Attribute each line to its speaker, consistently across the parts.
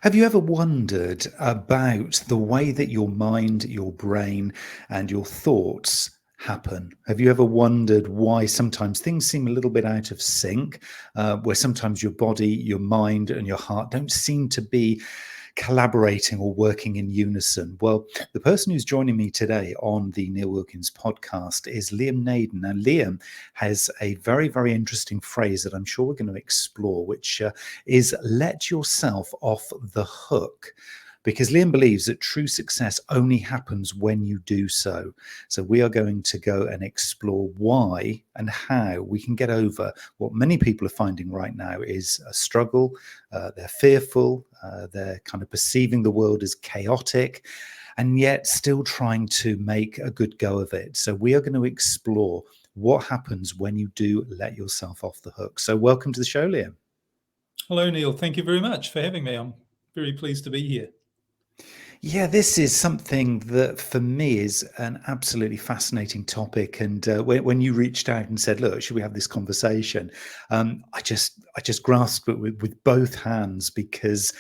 Speaker 1: Have you ever wondered about the way that your mind, your brain, and your thoughts happen? Have you ever wondered why sometimes things seem a little bit out of sync, where sometimes your body, your mind, and your heart don't seem to be collaborating or working in unison? Well, the person who's joining me today on the Neil Wilkins podcast is Liam Naden. Now, Liam has a very, very interesting phrase that I'm sure we're going to explore, which is let yourself off the hook. Because Liam believes that true success only happens when you do so. So we are going to go and explore why and how we can get over what many people are finding right now is a struggle. They're fearful. They're kind of perceiving the world as chaotic, and yet still trying to make a good go of it. So we are going to explore what happens when you do let yourself off the hook. So welcome to the show, Liam.
Speaker 2: Hello, Neil. Thank you very much for having me. I'm very pleased to be here.
Speaker 1: Yeah, this is something that for me is an absolutely fascinating topic. And when you reached out and said, "Look, should we have this conversation?" I just grasped it with both hands, because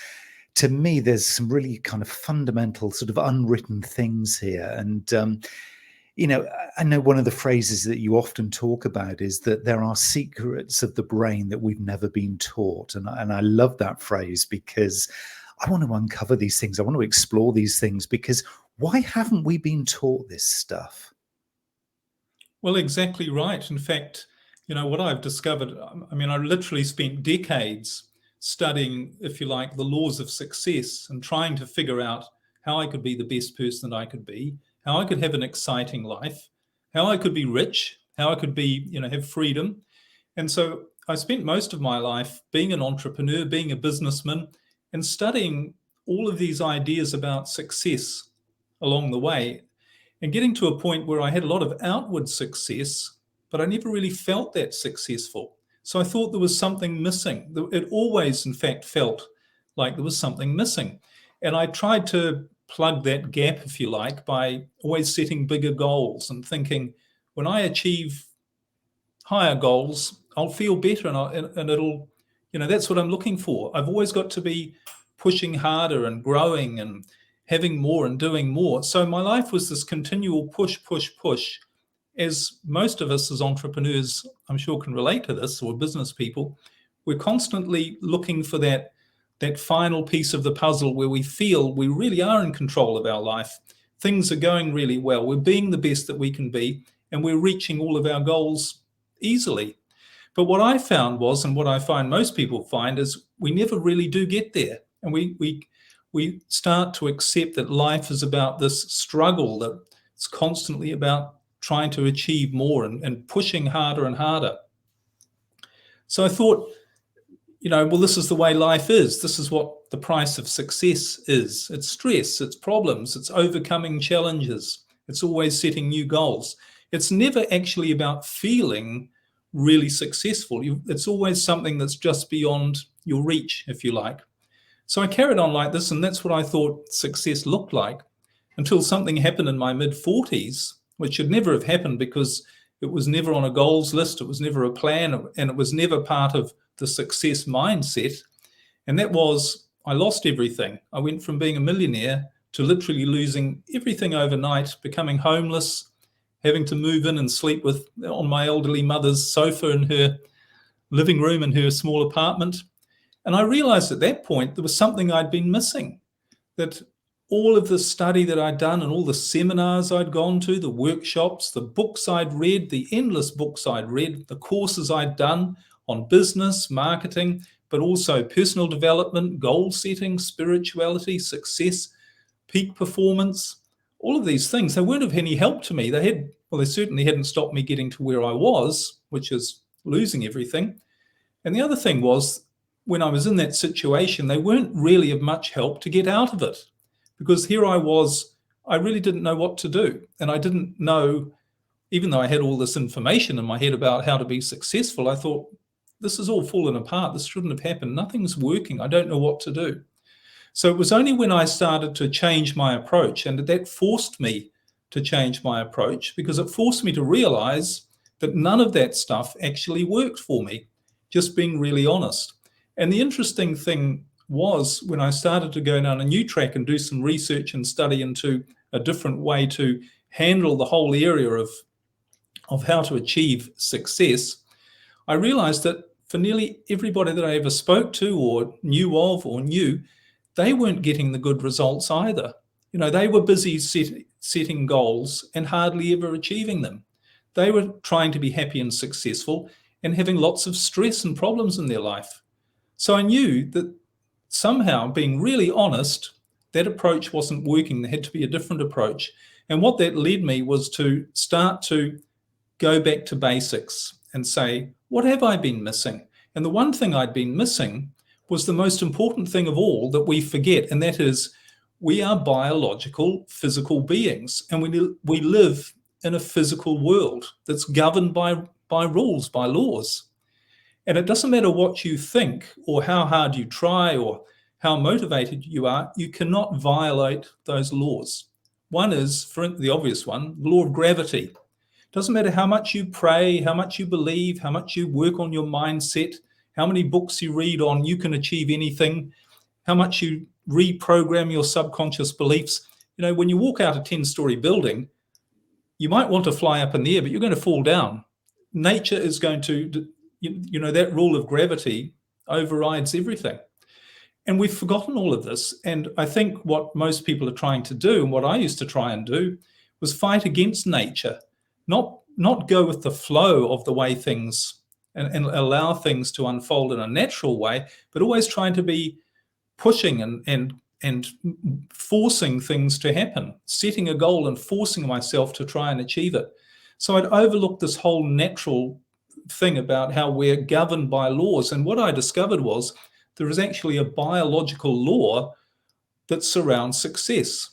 Speaker 1: to me, there's some really kind of fundamental sort of unwritten things here. And I know one of the phrases that you often talk about is that there are secrets of the brain that we've never been taught, and I love that phrase because I want to uncover these things. I want to explore these things, because why haven't we been taught this stuff?
Speaker 2: Well, exactly right. In fact, what I've discovered, I literally spent decades studying, if you like, the laws of success and trying to figure out how I could be the best person that I could be, how I could have an exciting life, how I could be rich, how I could be, have freedom. And so I spent most of my life being an entrepreneur, being a businessman, and studying all of these ideas about success along the way, and getting to a point where I had a lot of outward success, but I never really felt that successful. So I thought there was something missing. It always, in fact, felt like there was something missing. And I tried to plug that gap, if you like, by always setting bigger goals and thinking, when I achieve higher goals, I'll feel better, and it'll, that's what I'm looking for. I've always got to be pushing harder and growing and having more and doing more. So my life was this continual push, push, push. As most of us as entrepreneurs, I'm sure, can relate to this, or business people, we're constantly looking for that final piece of the puzzle where we feel we really are in control of our life. Things are going really well. We're being the best that we can be, and we're reaching all of our goals easily. But what I found was, and what I find most people find, is we never really do get there. And we start to accept that life is about this struggle, that it's constantly about trying to achieve more and pushing harder and harder. So I thought, well, this is the way life is. This is what the price of success is. It's stress, it's problems, it's overcoming challenges. It's always setting new goals. It's never actually about feeling really successful. It's always something that's just beyond your reach, if you like. So I carried on like this, and that's what I thought success looked like, until something happened in my mid-40s, which should never have happened because it was never on a goals list, it was never a plan, and it was never part of the success mindset. And that was, I lost everything. I went from being a millionaire to literally losing everything overnight, becoming homeless, having to move in and sleep on my elderly mother's sofa in her living room in her small apartment. And I realized at that point there was something I'd been missing, that all of the study that I'd done and all the seminars I'd gone to, the workshops, the books I'd read, the endless books I'd read, the courses I'd done on business, marketing, but also personal development, goal setting, spirituality, success, peak performance, all of these things, they weren't of any help to me. They certainly hadn't stopped me getting to where I was, which is losing everything. And the other thing was, when I was in that situation, they weren't really of much help to get out of it, because here I was, I really didn't know what to do. And I didn't know, even though I had all this information in my head about how to be successful, I thought, this is all fallen apart. This shouldn't have happened. Nothing's working. I don't know what to do. So it was only when I started to change my approach, and that forced me to change my approach, because it forced me to realize that none of that stuff actually worked for me, just being really honest. And the interesting thing was when I started to go down a new track and do some research and study into a different way to handle the whole area of how to achieve success, I realized that for nearly everybody that I ever spoke to or knew of or knew, they weren't getting the good results either. They were busy setting goals and hardly ever achieving them. They were trying to be happy and successful and having lots of stress and problems in their life. So I knew that somehow, being really honest, that approach wasn't working. There had to be a different approach. And what that led me was to start to go back to basics and say, what have I been missing? And the one thing I'd been missing was the most important thing of all that we forget, and that is we are biological, physical beings, and we live in a physical world that's governed by rules, by laws. And it doesn't matter what you think or how hard you try or how motivated you are, you cannot violate those laws. One is, for the obvious one, the law of gravity. It doesn't matter how much you pray, how much you believe, how much you work on your mindset, how many books you read on you can achieve anything, how much you reprogram your subconscious beliefs. When you walk out a 10-story building, you might want to fly up in the air, but you're going to fall down. Nature is going to, that rule of gravity overrides everything. And we've forgotten all of this. And I think what most people are trying to do, and what I used to try and do, was fight against nature, not go with the flow of the way things and allow things to unfold in a natural way, but always trying to be pushing and forcing things to happen, setting a goal and forcing myself to try and achieve it. So I'd overlooked this whole natural thing about how we're governed by laws. And what I discovered was there is actually a biological law that surrounds success,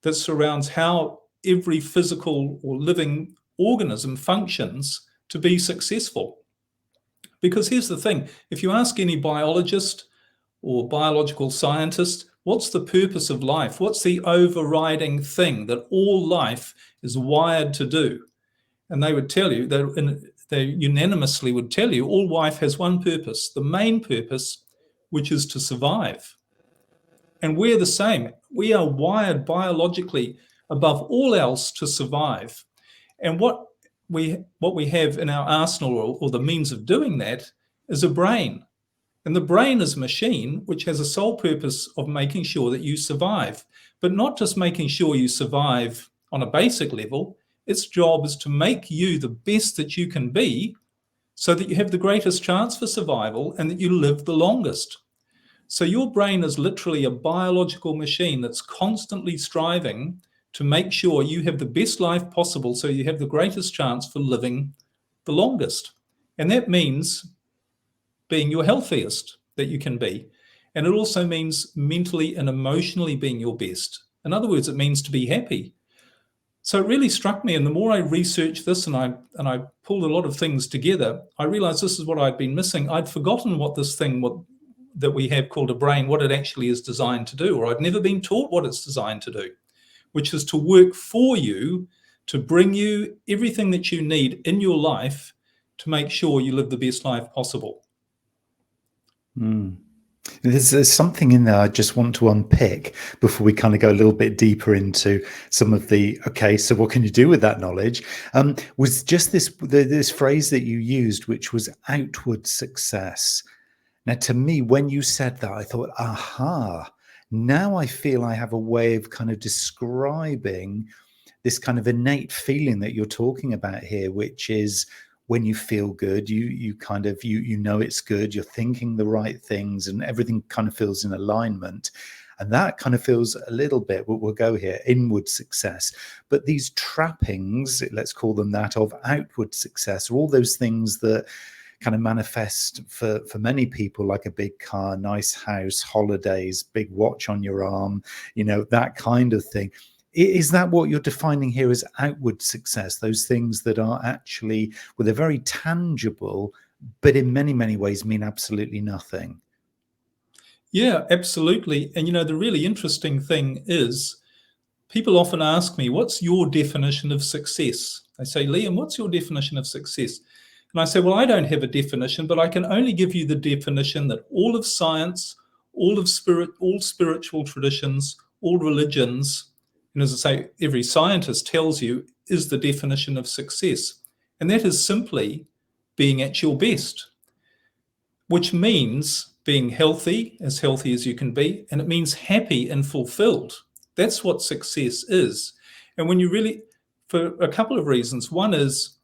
Speaker 2: that surrounds how every physical or living organism functions to be successful. Because here's the thing, if you ask any biologist or biological scientist, what's the purpose of life? What's the overriding thing that all life is wired to do? And they would tell you, they unanimously would tell you, all life has one purpose, the main purpose, which is to survive. And we're the same. We are wired biologically above all else to survive. And what we have in our arsenal, or the means of doing that, is a brain. And the brain is a machine which has a sole purpose of making sure that you survive, but not just making sure you survive on a basic level. Its job is to make you the best that you can be so that you have the greatest chance for survival and that you live the longest. So your brain is literally a biological machine that's constantly striving to make sure you have the best life possible so you have the greatest chance for living the longest. And that means being your healthiest that you can be. And it also means mentally and emotionally being your best. In other words, it means to be happy. So it really struck me, and the more I researched this and I pulled a lot of things together, I realized this is what I'd been missing. I'd forgotten what this thing that we have called a brain, what it actually is designed to do, or I'd never been taught what it's designed to do, which is to work for you, to bring you everything that you need in your life to make sure you live the best life possible.
Speaker 1: There's something in there I just want to unpick before we kind of go a little bit deeper into some of the, okay, so what can you do with that knowledge? Was just this phrase that you used, which was outward success. Now, to me, when you said that, I thought, aha, now I feel I have a way of kind of describing this kind of innate feeling that you're talking about here, which is when you feel good, you know it's good, you're thinking the right things and everything kind of feels in alignment. And that kind of feels a little bit, we'll go here, inward success. But these trappings, let's call them that, of outward success, are all those things that kind of manifest for many people, like a big car, nice house, holidays, big watch on your arm, that kind of thing. Is that what you're defining here as outward success? Those things that are actually, well, they're very tangible, but in many, many ways mean absolutely nothing.
Speaker 2: Yeah, absolutely. And, the really interesting thing is people often ask me, what's your definition of success? They say, Liam, what's your definition of success? And I say, well, I don't have a definition, but I can only give you the definition that all of science, all spiritual traditions, all religions, and as I say, every scientist tells you is the definition of success. And that is simply being at your best, which means being healthy as you can be, and it means happy and fulfilled. That's what success is. And when you really, for a couple of reasons, one is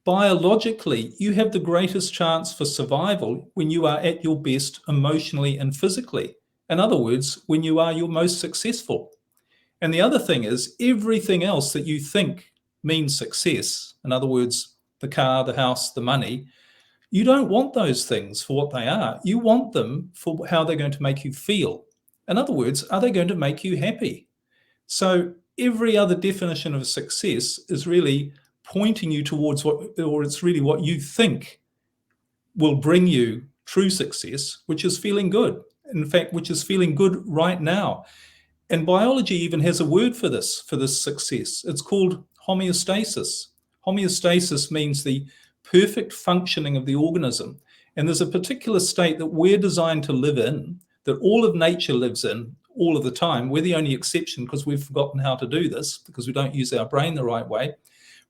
Speaker 2: biologically, you have the greatest chance for survival when you are at your best emotionally and physically. In other words, when you are your most successful. And the other thing is everything else that you think means success, in other words, the car, the house, the money, you don't want those things for what they are. You want them for how they're going to make you feel. In other words, are they going to make you happy? So every other definition of success is really pointing you towards it's really what you think will bring you true success, which is feeling good. In fact, which is feeling good right now. And biology even has a word for this success. It's called homeostasis. Homeostasis means the perfect functioning of the organism. And there's a particular state that we're designed to live in, that all of nature lives in all of the time. We're the only exception because we've forgotten how to do this, because we don't use our brain the right way.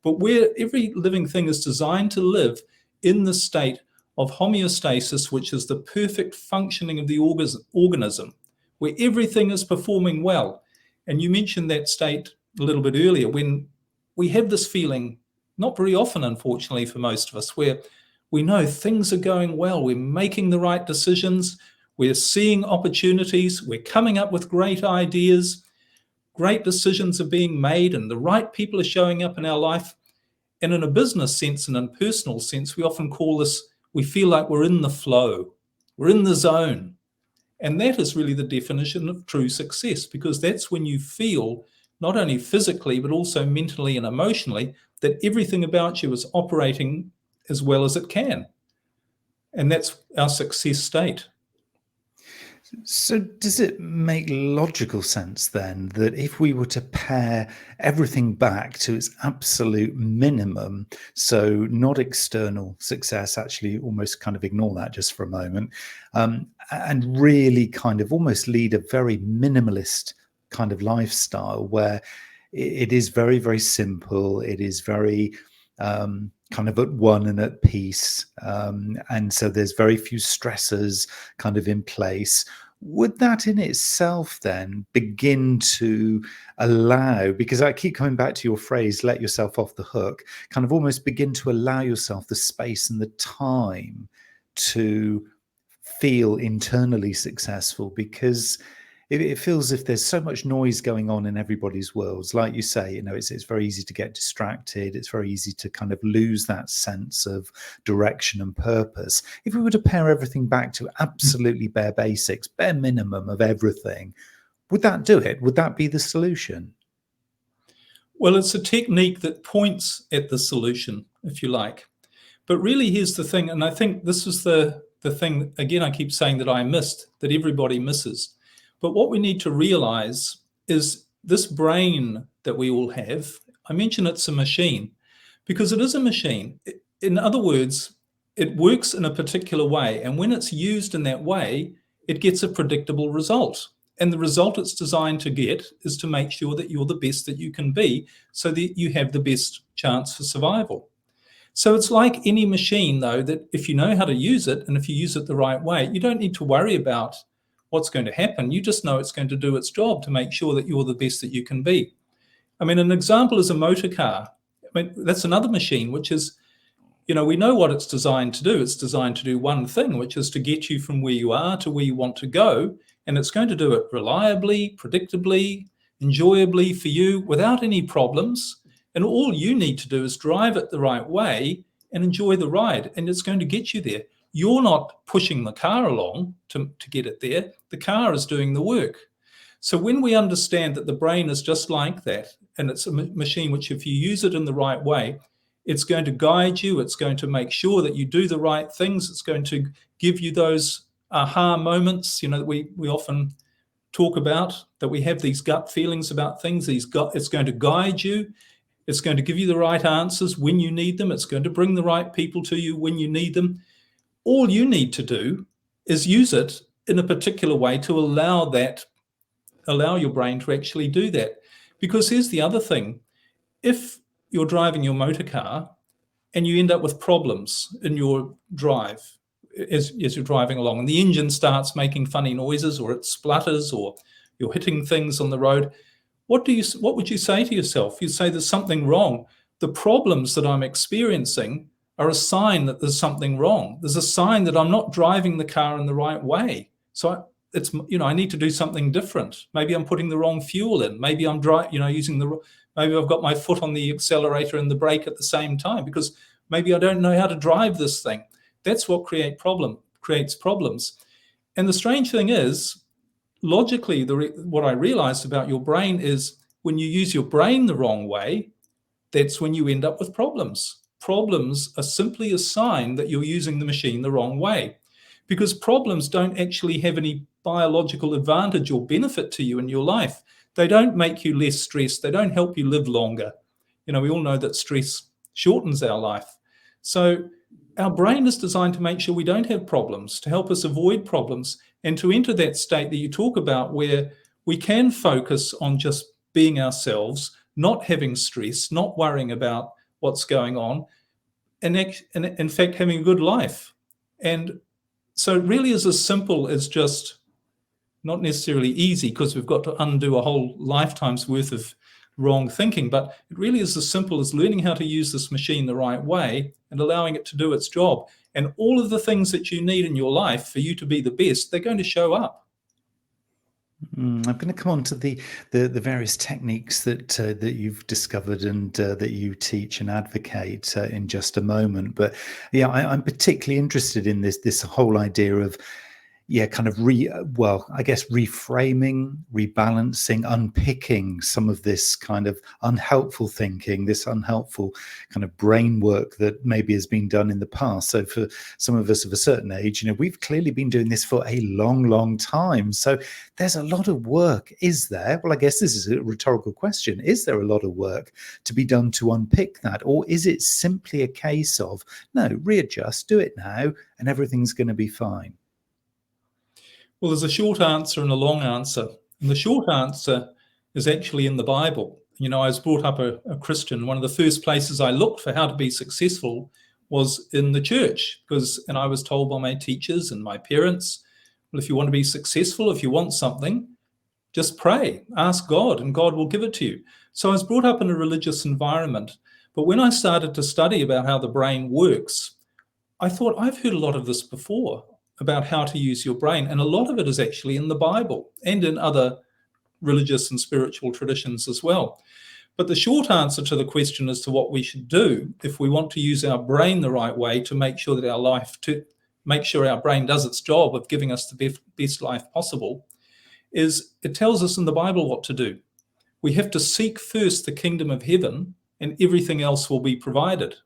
Speaker 2: But every living thing is designed to live in the state of homeostasis, which is the perfect functioning of the organism, where everything is performing well. And you mentioned that state a little bit earlier, when we have this feeling, not very often, unfortunately, for most of us, where we know things are going well, we're making the right decisions, we're seeing opportunities, we're coming up with great ideas, great decisions are being made, and the right people are showing up in our life. And in a business sense and in a personal sense, we often call this, we feel like we're in the flow, we're in the zone. And that is really the definition of true success, because that's when you feel, not only physically, but also mentally and emotionally, that everything about you is operating as well as it can. And that's our success state.
Speaker 1: So does it make logical sense then that if we were to pare everything back to its absolute minimum, so not external success, actually almost kind of ignore that just for a moment, and really kind of almost lead a very minimalist kind of lifestyle where it is very, very simple, it is very kind of at one and at peace, and so there's very few stressors kind of in place. Would that in itself then begin to allow, because I keep coming back to your phrase, let yourself off the hook, kind of almost begin to allow yourself the space and the time to feel internally successful? Because it feels as if there's so much noise going on in everybody's worlds. Like you say, it's very easy to get distracted. It's very easy to kind of lose that sense of direction and purpose. If we were to pare everything back to absolutely bare basics, bare minimum of everything, would that do it? Would that be the solution?
Speaker 2: Well, it's a technique that points at the solution, if you like. But really, here's the thing, and I think this is the thing, again, I keep saying that I missed, that everybody misses. But what we need to realize is this brain that we all have, I mention it's a machine, because it is a machine. In other words, it works in a particular way. And when it's used in that way, it gets a predictable result. And the result it's designed to get is to make sure that you're the best that you can be, so that you have the best chance for survival. So it's like any machine, though, that if you know how to use it, and if you use it the right way, you don't need to worry about what's going to happen. You just know it's going to do its job to make sure that you're the best that you can be. I mean, an example is a motor car. I mean, that's another machine, which is, we know what it's designed to do. It's designed to do one thing, which is to get you from where you are to where you want to go. And it's going to do it reliably, predictably, enjoyably for you without any problems. And all you need to do is drive it the right way and enjoy the ride. And it's going to get you there. You're not pushing the car along to get it there. The car is doing the work. So when we understand that the brain is just like that, and it's a machine which, if you use it in the right way, it's going to guide you. It's going to make sure that you do the right things. It's going to give you those aha moments, that we often talk about, that we have these gut feelings about things. It's going to guide you. It's going to give you the right answers when you need them. It's going to bring the right people to you when you need them. All you need to do is use it in a particular way to allow your brain to actually do that. Because here's the other thing. If you're driving your motor car and you end up with problems in your drive as you're driving along, and the engine starts making funny noises, or it splutters, or you're hitting things on the road, what would you say to yourself? You'd say there's something wrong. The problems that I'm experiencing are a sign that there's something wrong. There's a sign that I'm not driving the car in the right way. So I need to do something different. Maybe I'm putting the wrong fuel in. Maybe I'm maybe I've got my foot on the accelerator and the brake at the same time, because maybe I don't know how to drive this thing. That's what creates problems. And the strange thing is, logically, what I realized about your brain is when you use your brain the wrong way, that's when you end up with problems. Problems are simply a sign that you're using the machine the wrong way, because problems don't actually have any biological advantage or benefit to you in your life. They don't make you less stressed. They don't help you live longer. We all know that stress shortens our life. So our brain is designed to make sure we don't have problems, to help us avoid problems, and to enter that state that you talk about where we can focus on just being ourselves, not having stress, not worrying about what's going on, and in fact having a good life. And so it really is as simple as, just not necessarily easy, because we've got to undo a whole lifetime's worth of wrong thinking, but it really is as simple as learning how to use this machine the right way and allowing it to do its job. And all of the things that you need in your life for you to be the best, they're going to show up.
Speaker 1: I'm going to come on to the various techniques that you've discovered and that you teach and advocate in just a moment. But yeah, I'm particularly interested in this whole idea of kind of reframing, rebalancing, unpicking some of this kind of unhelpful thinking, this unhelpful kind of brain work that maybe has been done in the past. So for some of us of a certain age, we've clearly been doing this for a long, long time. So there's a lot of work, is there? Well, I guess this is a rhetorical question. Is there a lot of work to be done to unpick that? Or is it simply a case of, no, readjust, do it now, and everything's going to be fine?
Speaker 2: Well, there's a short answer and a long answer. And the short answer is actually in the Bible. I was brought up a Christian. One of the first places I looked for how to be successful was in the church, and I was told by my teachers and my parents, well, if you want to be successful, if you want something, just pray, ask God, and God will give it to you. So I was brought up in a religious environment. But when I started to study about how the brain works, I thought, I've heard a lot of this before about how to use your brain. And a lot of it is actually in the Bible and in other religious and spiritual traditions as well. But the short answer to the question as to what we should do if we want to use our brain the right way to make sure that our brain does its job of giving us the best life possible, is it tells us in the Bible what to do. We have to seek first the kingdom of heaven, and everything else will be provided.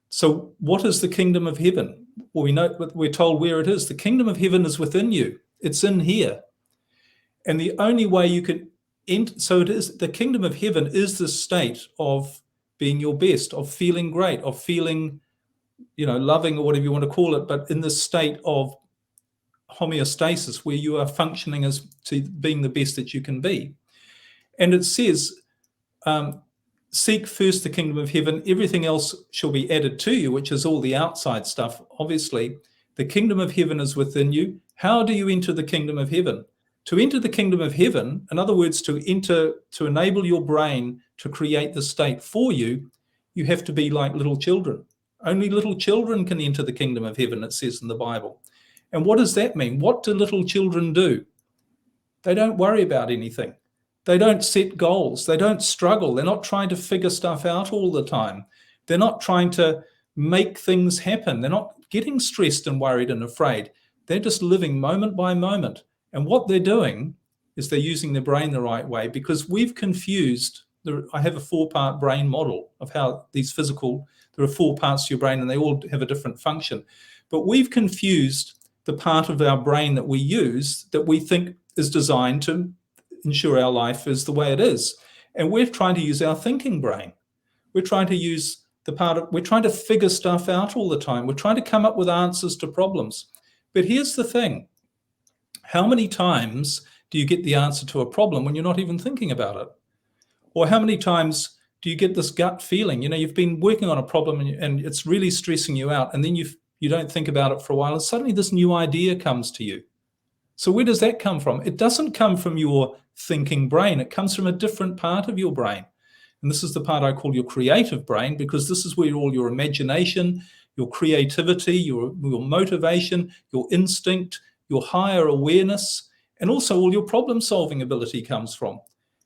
Speaker 2: So what is the kingdom of heaven? Well, we're told where it is. The kingdom of heaven is within you. It's in here. And the only way you can so it is, the kingdom of heaven is the state of being your best, of feeling great, of feeling, loving, or whatever you want to call it, but in the state of homeostasis where you are functioning as to being the best that you can be. And it says, seek first the kingdom of heaven, everything else shall be added to you, which is all the outside stuff, obviously. The kingdom of heaven is within you. How do you enter the kingdom of heaven? To enter the kingdom of heaven, in other words, to enable your brain to create the state for you, you have to be like little children. Only little children can enter the kingdom of heaven, it says in the Bible. And what does that mean? What do little children do? They don't worry about anything. They don't set goals. They don't struggle. They're not trying to figure stuff out all the time. They're not trying to make things happen. They're not getting stressed and worried and afraid. They're just living moment by moment. And what they're doing is they're using their brain the right way, because we've confused. I have a 4-part brain model of how there are 4 parts to your brain and they all have a different function. But we've confused the part of our brain that we use that we think is designed to ensure our life is the way it is. And we're trying to use our thinking brain. We're trying to use we're trying to figure stuff out all the time. We're trying to come up with answers to problems. But here's the thing. How many times do you get the answer to a problem when you're not even thinking about it? Or how many times do you get this gut feeling? You've been working on a problem and it's really stressing you out, and then you don't think about it for a while, and suddenly this new idea comes to you. So where does that come from? It doesn't come from your thinking brain. It comes from a different part of your brain. And this is the part I call your creative brain, because this is where all your imagination, your creativity, your motivation, your instinct, your higher awareness, and also all your problem-solving ability comes from.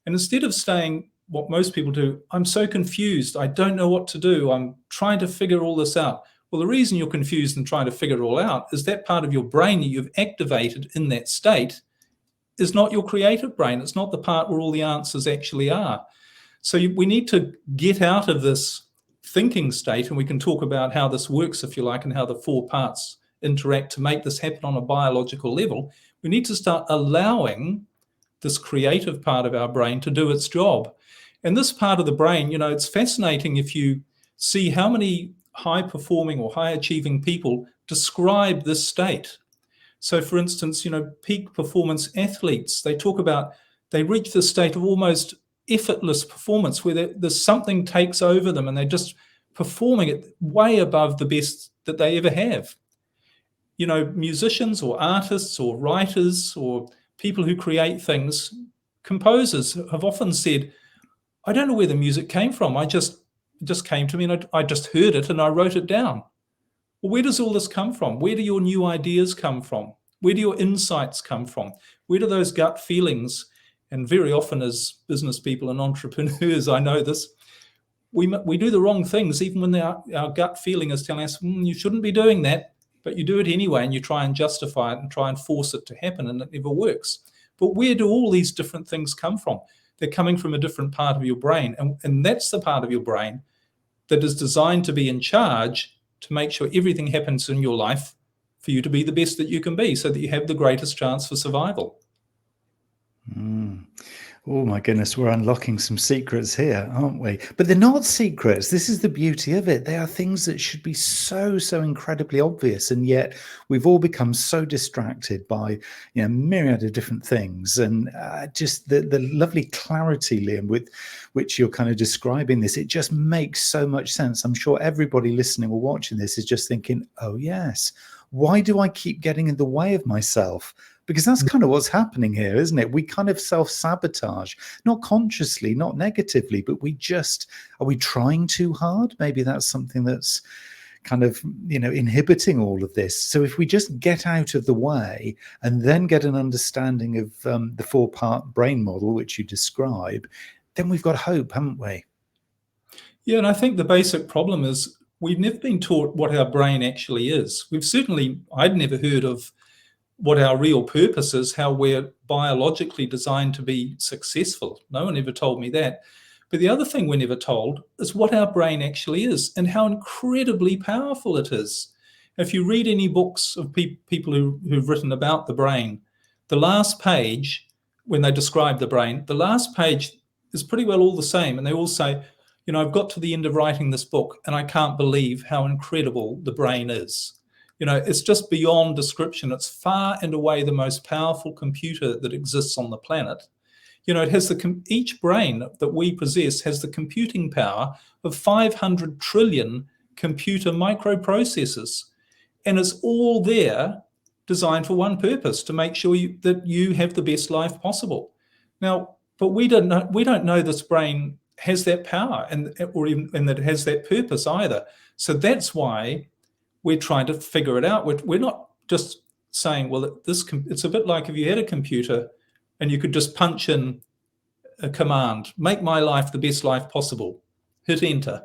Speaker 2: And instead of saying what most people do, I'm so confused, I don't know what to do, I'm trying to figure all this out. Well, the reason you're confused and trying to figure it all out is that part of your brain that you've activated in that state is not your creative brain. It's not the part where all the answers actually are. So we need to get out of this thinking state, and we can talk about how this works, if you like, and how the four parts interact to make this happen on a biological level. We need to start allowing this creative part of our brain to do its job. And this part of the brain, it's fascinating if you see how many high-performing or high-achieving people describe this state. So, for instance, peak performance athletes, they talk about they reach this state of almost effortless performance where there's something takes over them and they're just performing it way above the best that they ever have. Musicians or artists or writers or people who create things, composers have often said, I don't know where the music came from. It just came to me and I just heard it and I wrote it down. Well, where does all this come from? Where do your new ideas come from? Where do your insights come from? Where do those gut feelings? And very often as business people and entrepreneurs, I know this, we do the wrong things even when our gut feeling is telling us, you shouldn't be doing that, but you do it anyway and you try and justify it and try and force it to happen, and it never works. But where do all these different things come from? They're coming from a different part of your brain, and that's the part of your brain that is designed to be in charge to make sure everything happens in your life for you to be the best that you can be, so that you have the greatest chance for survival.
Speaker 1: Oh my goodness, we're unlocking some secrets here, aren't we? But they're not secrets. This is the beauty of it. They are things that should be so incredibly obvious, and yet we've all become so distracted by a myriad of different things. And just the lovely clarity, Liam, with which you're kind of describing this, it just makes so much sense. I'm sure everybody listening or watching this is just thinking, oh yes, why do I keep getting in the way of myself? Because that's kind of what's happening here, isn't it? We kind of self-sabotage, not consciously, not negatively, but are we trying too hard? Maybe that's something that's kind of, inhibiting all of this. So if we just get out of the way and then get an understanding of the four-part brain model, which you describe, then we've got hope, haven't we?
Speaker 2: Yeah, and I think the basic problem is we've never been taught what our brain actually is. I'd never heard of what our real purpose is, how we're biologically designed to be successful. No one ever told me that. But the other thing we're never told is what our brain actually is and how incredibly powerful it is. If you read any books of people who've written about the brain, the last page, when they describe the brain, the last page is pretty well all the same. And they all say, I've got to the end of writing this book and I can't believe how incredible the brain is. It's just beyond description. It's far and away the most powerful computer that exists on the planet. It has each brain that we possess has the computing power of 500 trillion computer microprocessors. And it's all there designed for one purpose, to make sure that you have the best life possible. Now, but we don't know this brain has that power and that it has that purpose either. So that's why we're trying to figure it out. We're not just saying, well, it's a bit like if you had a computer and you could just punch in a command, make my life the best life possible, hit enter.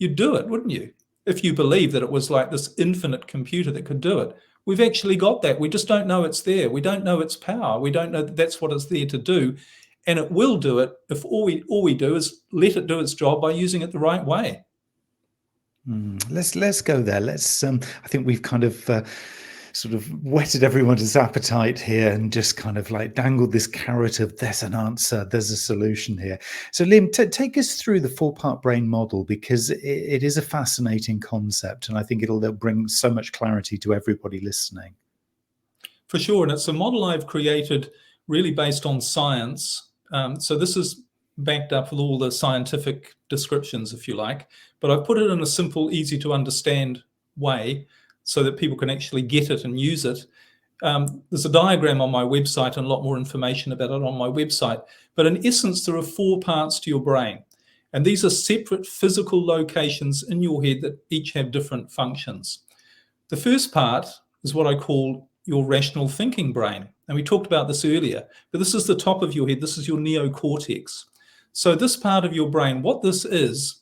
Speaker 2: You'd do it, wouldn't you? If you believe that it was like this infinite computer that could do it. We've actually got that. We just don't know it's there. We don't know its power. We don't know that that's what it's there to do. And it will do it if all we do is let it do its job by using it the right way.
Speaker 1: Let's go there. I think we've kind of sort of whetted everyone's appetite here and just kind of like dangled this carrot of there's an answer, there's a solution here. So Liam, take us through the four-part brain model, because it is a fascinating concept, and I think it'll bring so much clarity to everybody listening.
Speaker 2: For sure, and it's a model I've created really based on science. So this is backed up with all the scientific descriptions, if you like, but I've put it in a simple, easy to understand way so that people can actually get it and use it. There's a diagram on my website and a lot more information about it on my website. But in essence, there are 4 parts to your brain. And these are separate physical locations in your head that each have different functions. The first part is what I call your rational thinking brain. And we talked about this earlier, but this is the top of your head. This is your neocortex. So this part of your brain, what this is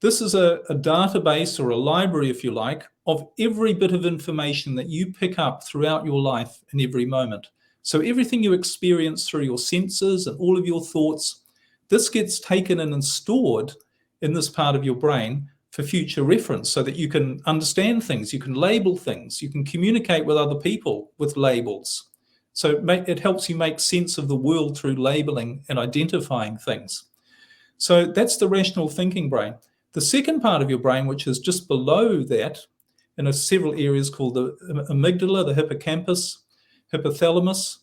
Speaker 2: a database or a library, if you like, of every bit of information that you pick up throughout your life in every moment. So everything you experience through your senses and all of your thoughts, this gets taken in and stored in this part of your brain for future reference so that you can understand things, you can label things, you can communicate with other people with labels. So it helps you make sense of the world through labeling and identifying things. So that's the rational thinking brain. The second part of your brain, which is just below that, in several areas called the amygdala, the hippocampus, hypothalamus,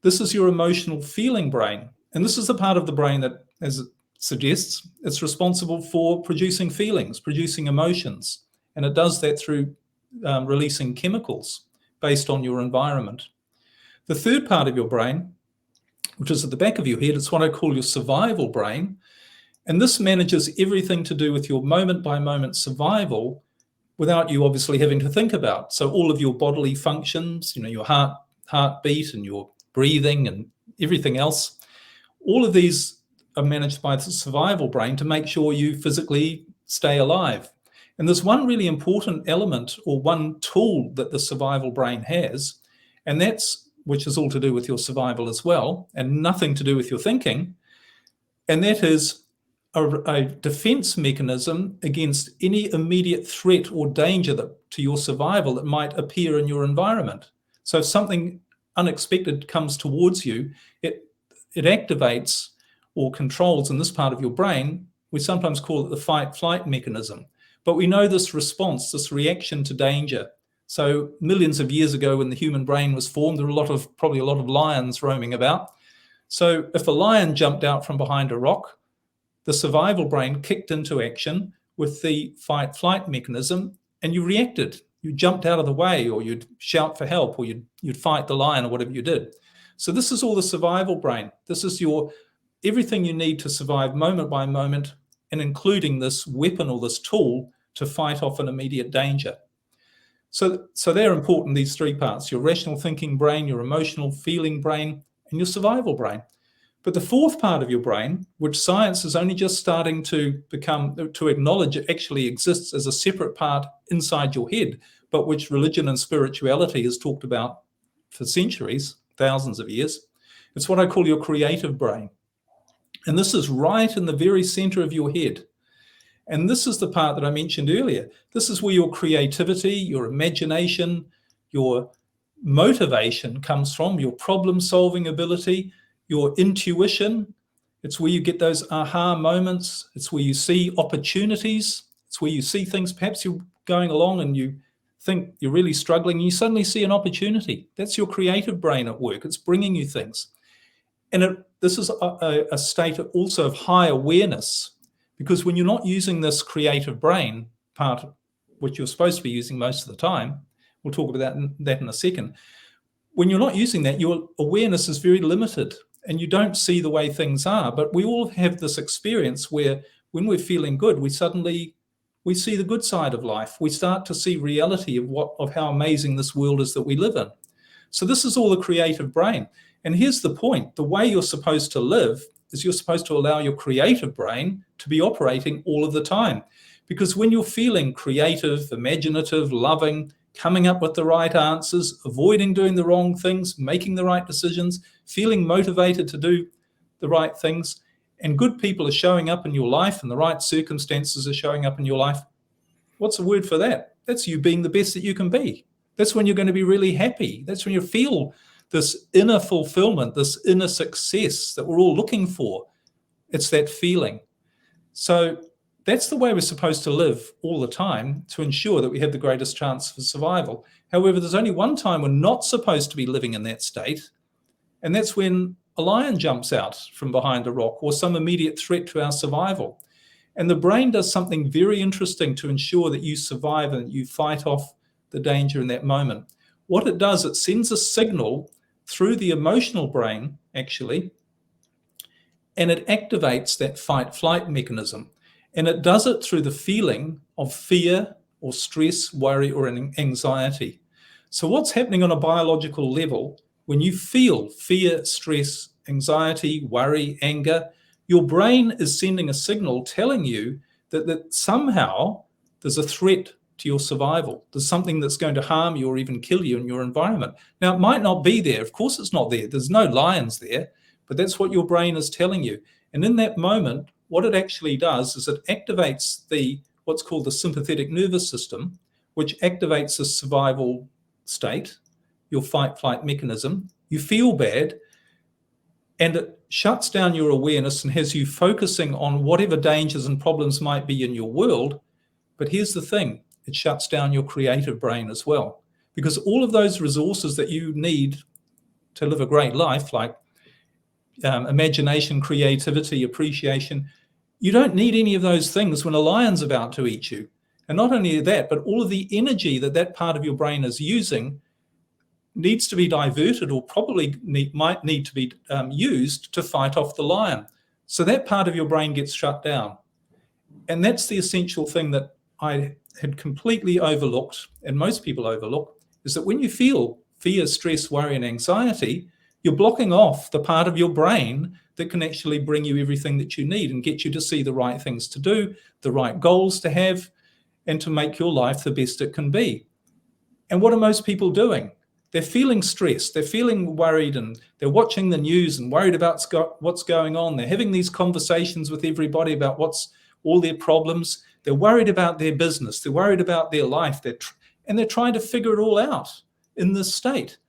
Speaker 2: this is your emotional feeling brain. And this is the part of the brain that, as it suggests, it's responsible for producing feelings, producing emotions. And it does that through releasing chemicals based on your environment. The third part of your brain, which is at the back of your head, it's what I call your survival brain. And this manages everything to do with your moment-by-moment survival without you obviously having to think about. So all of your bodily functions, your heartbeat and your breathing and everything else, all of these are managed by the survival brain to make sure you physically stay alive. And there's one really important element or one tool that the survival brain has, and which is all to do with your survival as well, and nothing to do with your thinking, and that is a defense mechanism against any immediate threat or danger to your survival that might appear in your environment. So if something unexpected comes towards you, it activates or controls in this part of your brain. We sometimes call it the fight-flight mechanism. But we know this response, this reaction to danger. So millions of years ago when the human brain was formed, there were probably a lot of lions roaming about. So if a lion jumped out from behind a rock, the survival brain kicked into action with the fight-flight mechanism, and you reacted. You jumped out of the way, or you'd shout for help, or you'd fight the lion, or whatever you did. So this is all the survival brain. This is everything you need to survive moment by moment, and including this weapon or this tool to fight off an immediate danger. So they're important, these 3 parts: your rational thinking brain, your emotional feeling brain, and your survival brain. But the 4th part of your brain, which science is only just starting to acknowledge it actually exists as a separate part inside your head, but which religion and spirituality has talked about for centuries, thousands of years, it's what I call your creative brain. And this is right in the very center of your head. And this is the part that I mentioned earlier. This is where your creativity, your imagination, your motivation comes from, your problem-solving ability, your intuition. It's where you get those aha moments. It's where you see opportunities. It's where you see things. Perhaps you're going along and you think you're really struggling, and you suddenly see an opportunity. That's your creative brain at work. It's bringing you things. And this is a state also of high awareness, because when you're not using this creative brain part, which you're supposed to be using most of the time, we'll talk about that in a second. When you're not using that, your awareness is very limited and you don't see the way things are. But we all have this experience where when we're feeling good, we see the good side of life. We start to see reality of how amazing this world is that we live in. So this is all the creative brain. And here's the point. The way you're supposed to live is you're supposed to allow your creative brain to be operating all of the time. Because when you're feeling creative, imaginative, loving, coming up with the right answers, avoiding doing the wrong things, making the right decisions, feeling motivated to do the right things, and good people are showing up in your life and the right circumstances are showing up in your life, what's the word for that? That's you being the best that you can be. That's when you're going to be really happy. That's when you feel this inner fulfillment, this inner success that we're all looking for. It's that feeling. So That's the way we're supposed to live all the time to ensure that we have the greatest chance for survival. However, there's only one time we're not supposed to be living in that state, and that's when a lion jumps out from behind a rock or some immediate threat to our survival. And the brain does something very interesting to ensure that you survive and you fight off the danger in that moment. What it does, it sends a signal through the emotional brain, actually, and it activates that fight-flight mechanism. And it does it through the feeling of fear or stress, worry, or anxiety. So what's happening on a biological level, when you feel fear, stress, anxiety, worry, anger, your brain is sending a signal telling you that somehow there's a threat to your survival. There's something that's going to harm you or even kill you in your environment. Now, it might not be there. Of course it's not there. There's no lions there, but that's what your brain is telling you. And in that moment, what it actually does is it activates what's called the sympathetic nervous system, which activates the survival state, your fight-flight mechanism. You feel bad, and it shuts down your awareness and has you focusing on whatever dangers and problems might be in your world. But here's the thing, it shuts down your creative brain as well, because all of those resources that you need to live a great life, like imagination, creativity, appreciation, you don't need any of those things when a lion's about to eat you. And not only that, but all of the energy that part of your brain is using needs to be diverted, or probably might need to be used to fight off the lion. So that part of your brain gets shut down. And that's the essential thing that I had completely overlooked, and most people overlook, is that when you feel fear, stress, worry, and anxiety, you're blocking off the part of your brain that can actually bring you everything that you need and get you to see the right things to do, the right goals to have, and to make your life the best it can be. And what are most people doing? They're feeling stressed, they're feeling worried, and they're watching the news and worried about what's going on. They're having these conversations with everybody about what's all their problems. They're worried about their business, they're worried about their life, and they're trying to figure it all out in this state.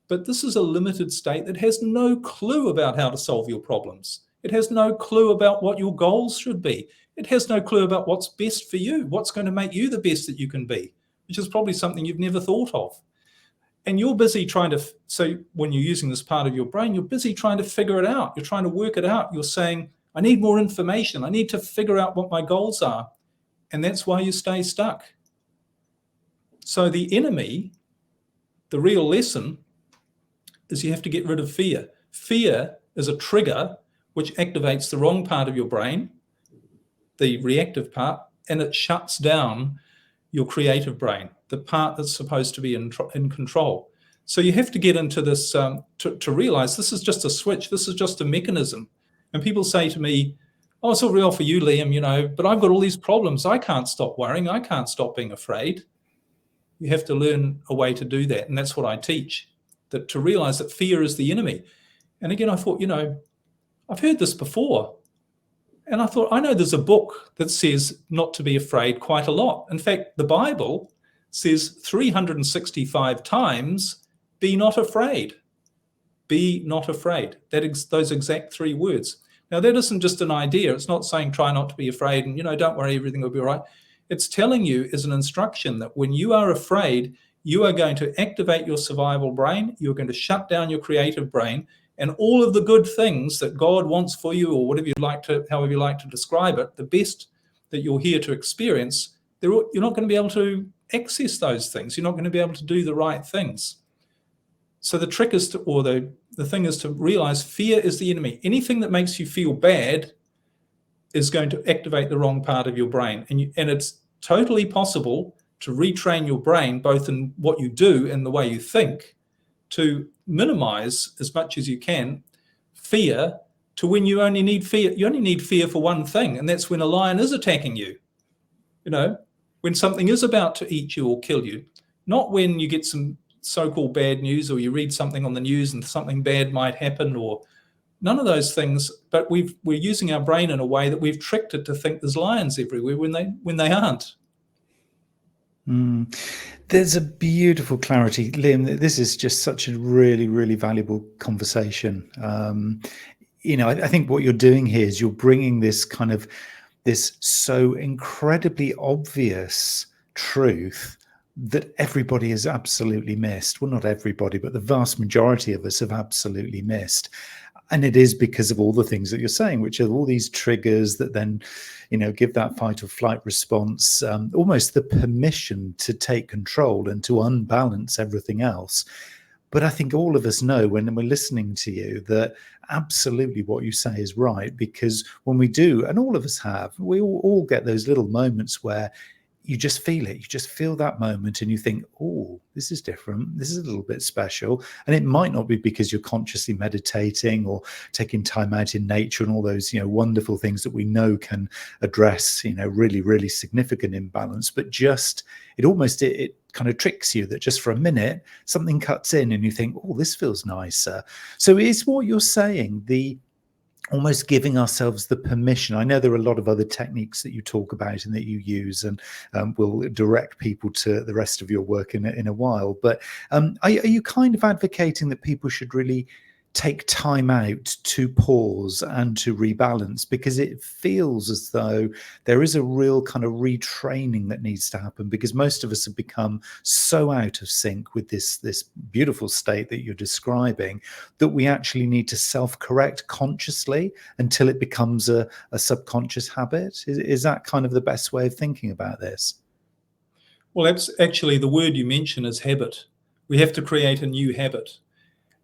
Speaker 2: But this is a limited state that has no clue about how to solve your problems. It has no clue about what your goals should be. It has no clue about what's best for you, what's going to make you the best that you can be, which is probably something you've never thought of. And you're busy so when you're using this part of your brain, you're busy trying to figure it out. You're trying to work it out. You're saying, I need more information. I need to figure out what my goals are. And that's why you stay stuck. So the enemy, the real lesson, is you have to get rid of fear. Fear is a trigger which activates the wrong part of your brain, the reactive part, and it shuts down your creative brain, the part that's supposed to be in control. So you have to get into this to realize this is just a switch. This is just a mechanism. And people say to me, oh, it's all real for you, Liam, but I've got all these problems. I can't stop worrying. I can't stop being afraid. You have to learn a way to do that. And that's what I teach, that to realize that fear is the enemy. And again, I thought, I've heard this before. And I thought, I know there's a book that says not to be afraid quite a lot. In fact, the Bible says 365 times, be not afraid. Be not afraid. Those exact 3 words. Now, that isn't just an idea. It's not saying try not to be afraid and, don't worry, everything will be all right. It's telling you as an instruction that when you are afraid, you are going to activate your survival brain. You're going to shut down your creative brain. And all of the good things that God wants for you, or however you like to describe it, the best that you're here to experience, you're not going to be able to access those things. You're not going to be able to do the right things. So the trick is the thing is to realize fear is the enemy. Anything that makes you feel bad is going to activate the wrong part of your brain. And it's totally possible to retrain your brain, both in what you do and the way you think, to minimize as much as you can fear, to when you only need fear. You only need fear for one thing, and that's when a lion is attacking you. When something is about to eat you or kill you, not when you get some so-called bad news, or you read something on the news and something bad might happen, or none of those things. But we're using our brain in a way that we've tricked it to think there's lions everywhere when they aren't.
Speaker 1: There's a beautiful clarity, Liam. This is just such a really, really valuable conversation. I think what you're doing here is you're bringing this kind of this so incredibly obvious truth that everybody has absolutely missed. Well, not everybody, but the vast majority of us have absolutely missed. And it is because of all the things that you're saying, which are all these triggers that then, give that fight or flight response, almost the permission to take control and to unbalance everything else. But I think all of us know when we're listening to you that absolutely what you say is right, because when we do, and all of us have, we all get those little moments where you just feel it. You just feel that moment and you think, oh, this is different. This is a little bit special. And it might not be because you're consciously meditating or taking time out in nature and all those, wonderful things that we know can address, really, really significant imbalance, but just it kind of tricks you that just for a minute, something cuts in and you think, oh, this feels nicer. So is what you're saying almost giving ourselves the permission? I know there are a lot of other techniques that you talk about and that you use, and will direct people to the rest of your work in a while. But are you kind of advocating that people should really take time out to pause and to rebalance? Because it feels as though there is a real kind of retraining that needs to happen, because most of us have become so out of sync with this beautiful state that you're describing that we actually need to self-correct consciously until it becomes a subconscious habit. Is that kind of the best way of thinking about this?
Speaker 2: Well, that's actually the word you mention is habit. We have to create a new habit.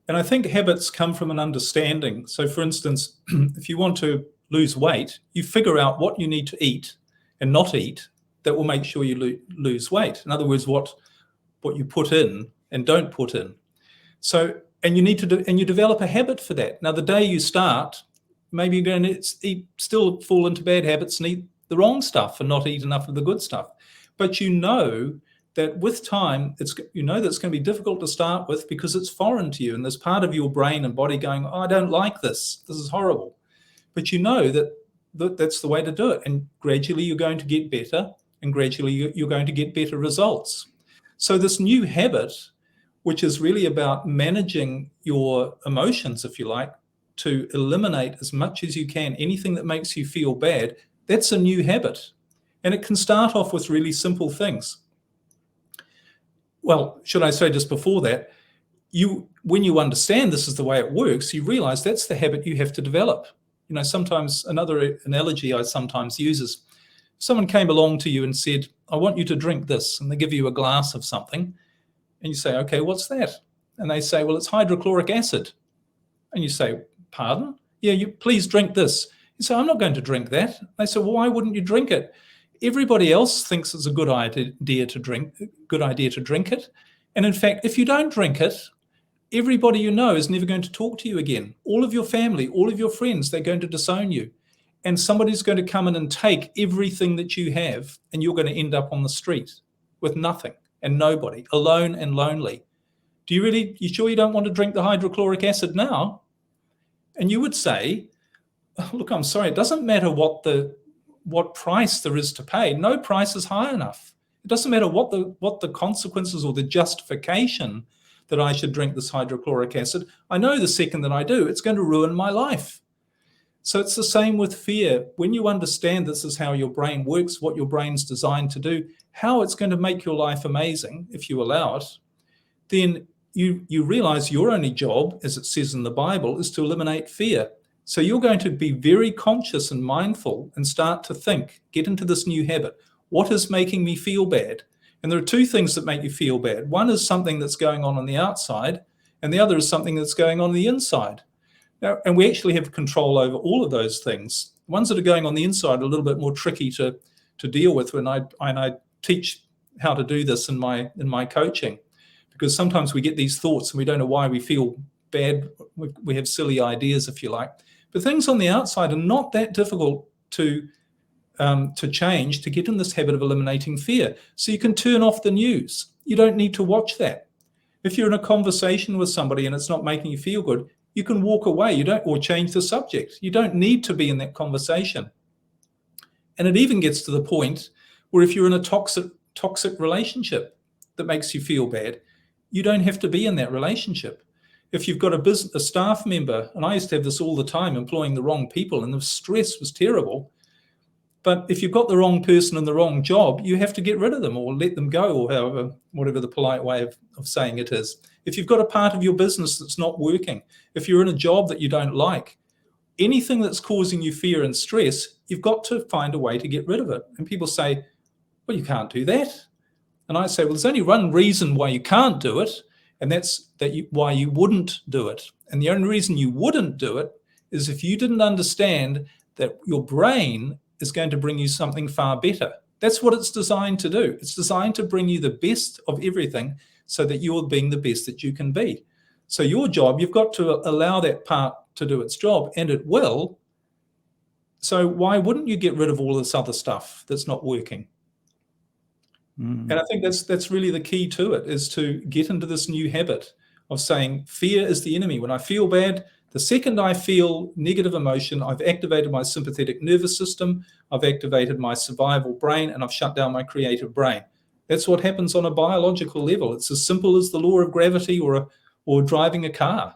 Speaker 2: And I think habits come from an understanding. So for instance, if you want to lose weight, you figure out what you need to eat and not eat that will make sure you lose weight. In other words, what you put in and don't put in. So, and you need to and you develop a habit for that. Now, the day you start, maybe you're going to still fall into bad habits and eat the wrong stuff and not eat enough of the good stuff. But that with time, it's going to be difficult to start with because it's foreign to you. And there's part of your brain and body going, oh, I don't like this. This is horrible. But you know that's the way to do it. And gradually you're going to get better, and gradually you're going to get better results. So this new habit, which is really about managing your emotions, if you like, to eliminate as much as you can anything that makes you feel bad, that's a new habit. And it can start off with really simple things. Well, should I say just before that, when you understand this is the way it works, you realize that's the habit you have to develop. Sometimes another analogy I sometimes use is someone came along to you and said, I want you to drink this, and they give you a glass of something, and you say, okay, what's that? And they say, well, it's hydrochloric acid. And you say, pardon? Yeah, please drink this. You say, I'm not going to drink that. They say, well, why wouldn't you drink it? Everybody else thinks it's a good idea to drink it. And in fact, if you don't drink it, everybody you know is never going to talk to you again. All of your family, all of your friends, they're going to disown you. And somebody's going to come in and take everything that you have, and you're going to end up on the street with nothing and nobody, alone and lonely. You sure you don't want to drink the hydrochloric acid now? And you would say, look, I'm sorry, it doesn't matter what price there is to pay. No price is high enough. It doesn't matter what the consequences or the justification that I should drink this hydrochloric acid. I know the second that I do, it's going to ruin my life. So it's the same with fear. When you understand this is how your brain works, what your brain's designed to do, how it's going to make your life amazing if you allow it, then you realize your only job, as it says in the Bible, is to eliminate fear. So you're going to be very conscious and mindful and start to think, get into this new habit. What is making me feel bad? And there are two things that make you feel bad. One is something that's going on the outside, and the other is something that's going on the inside. Now, and we actually have control over all of those things. The ones that are going on the inside are a little bit more tricky to deal with, and I teach how to do this in my coaching, because sometimes we get these thoughts and we don't know why we feel bad. We have silly ideas, if you like. But things on the outside are not that difficult to change, to get in this habit of eliminating fear. So you can turn off the news. You don't need to watch that. If you're in a conversation with somebody and it's not making you feel good, you can walk away. Or change the subject. You don't need to be in that conversation. And it even gets to the point where if you're in a toxic relationship that makes you feel bad, you don't have to be in that relationship. If you've got a staff member, and I used to have this all the time, employing the wrong people, and the stress was terrible, But if you've got the wrong person in the wrong job, you have to get rid of them or let them go, or however, whatever the polite way of saying it is. If you've got a part of your business that's not working, if you're in a job that you don't like, anything that's causing you fear and stress, you've got to find a way to get rid of it. And people say, well, you can't do that. And I say, well, there's only one reason why you can't do it, and that's why you wouldn't do it. And the only reason you wouldn't do it is if you didn't understand that your brain is going to bring you something far better. That's what it's designed to do. It's designed to bring you the best of everything so that you're being the best that you can be. So your job, you've got to allow that part to do its job, and it will. So why wouldn't you get rid of all this other stuff that's not working? And I think that's really the key to it, is to get into this new habit of saying fear is the enemy. When I feel bad, the second I feel negative emotion, I've activated my sympathetic nervous system, I've activated my survival brain, and I've shut down my creative brain. That's what happens on a biological level. It's as simple as the law of gravity or driving a car.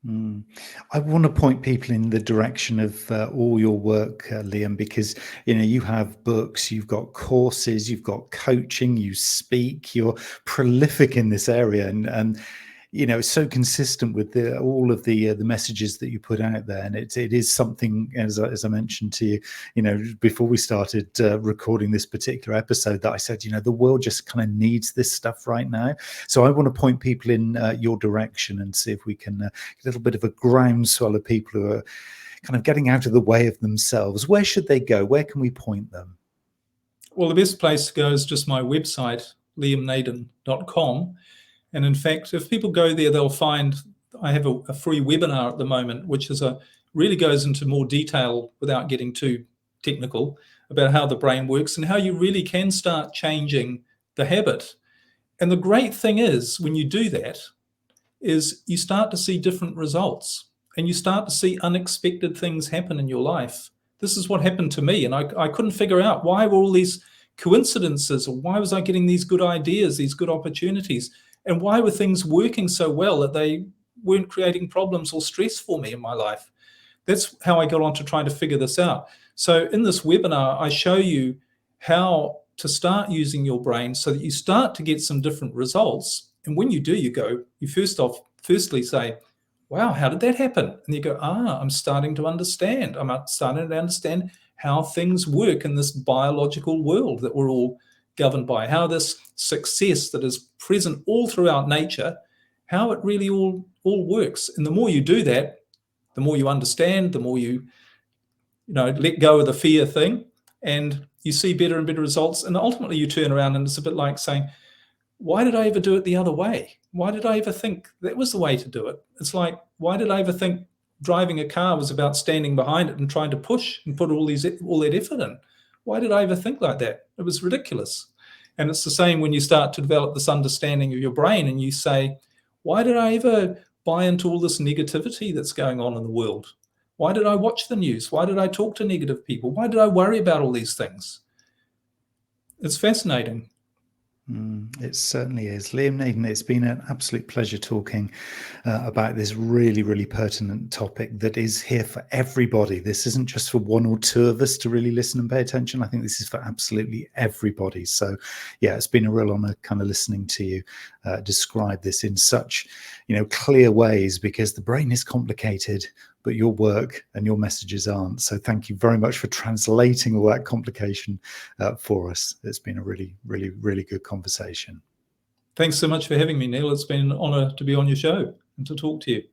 Speaker 1: I want to point people in the direction of all your work, Liam, because you have books, you've got courses, you've got coaching, you speak, you're prolific in this area, and it's so consistent with all of the messages that you put out there, and it is something, as I mentioned to you, before we started recording this particular episode, that I said, the world just kind of needs this stuff right now. So I want to point people in your direction and see if we can get a little bit of a groundswell of people who are kind of getting out of the way of themselves. Where should they go? Where can we point them?
Speaker 2: Well, the best place to go is just my website, liamnaden.com. And in fact, if people go there, they'll find I have a free webinar at the moment, which really goes into more detail without getting too technical about how the brain works and how you really can start changing the habit. And the great thing is, when you do that, is you start to see different results and you start to see unexpected things happen in your life. This is what happened to me. And I couldn't figure out why were all these coincidences, or why was I getting these good ideas, these good opportunities? And why were things working so well that they weren't creating problems or stress for me in my life? That's how I got on to trying to figure this out. So in this webinar, I show you how to start using your brain so that you start to get some different results. And when you do, you firstly say, wow, how did that happen? And you go, I'm starting to understand. I'm starting to understand how things work in this biological world that we're all governed by, how this success that is present all throughout nature, how it really all works. And the more you do that, the more you understand, the more you let go of the fear thing, and you see better and better results. And ultimately you turn around and it's a bit like saying, why did I ever do it the other way? Why did I ever think that was the way to do it? It's like, why did I ever think driving a car was about standing behind it and trying to push and put all that effort in? Why did I ever think like that? It was ridiculous. And it's the same when you start to develop this understanding of your brain and you say, why did I ever buy into all this negativity that's going on in the world? Why did I watch the news? Why did I talk to negative people? Why did I worry about all these things? It's fascinating.
Speaker 1: It certainly is. Liam Naden, it's been an absolute pleasure talking about this really, really pertinent topic that is here for everybody. This isn't just for one or two of us to really listen and pay attention. I think this is for absolutely everybody. So, yeah, it's been a real honor kind of listening to you describe this in such, clear ways, because the brain is complicated, but your work and your messages aren't. So thank you very much for translating all that complication for us. It's been a really, really, really good conversation.
Speaker 2: Thanks so much for having me, Neil. It's been an honor to be on your show and to talk to you.